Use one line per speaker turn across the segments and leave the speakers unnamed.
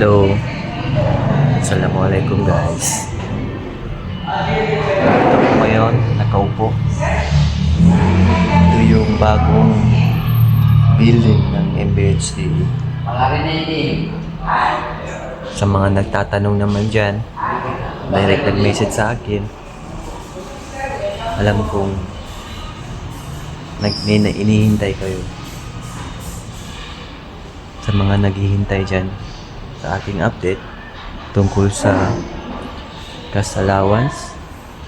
Hello. Assalamualaikum guys. Ito po ngayon, nakaupo. Ito yung bagong building ng MBHD. Sa mga nagtatanong naman dyan, direct nag-message sa akin. Alam kong may inihintay kayo. Sa mga naghihintay dyan sa aking update tungkol sa cash allowance,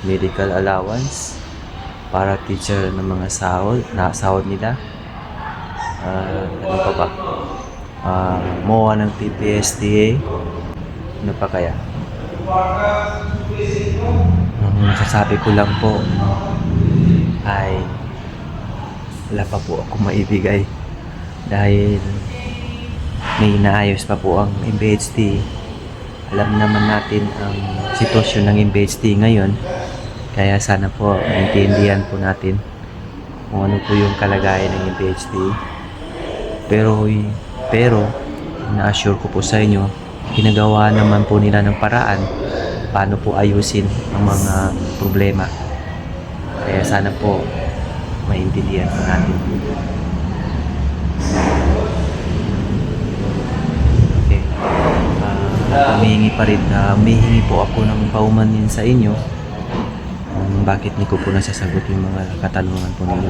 medical allowance, para teacher ng mga sahod nila, ano pa ba, MOA ng PPSDA, ano pa kaya. Ang masasabi ko lang po ay wala pa po ako maibigay dahil may inaayos pa po ang MBHD. Alam naman natin ang sitwasyon ng MBHD ngayon, kaya sana po maintindihan po natin kung ano po yung kalagayan ng MBHD. Pero na-assure ko po sa inyo, ginagawa naman po nila ng paraan paano po ayusin ang mga problema. Kaya sana po maintindihan po natin. Okay. Humihingi po ako ng paumanhin sa inyo kung bakit hindi ko po nasasagot yung mga katanungan po ninyo.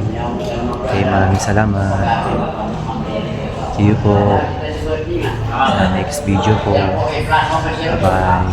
Okay, maraming salamat. See you po sa next video po. Bye-bye.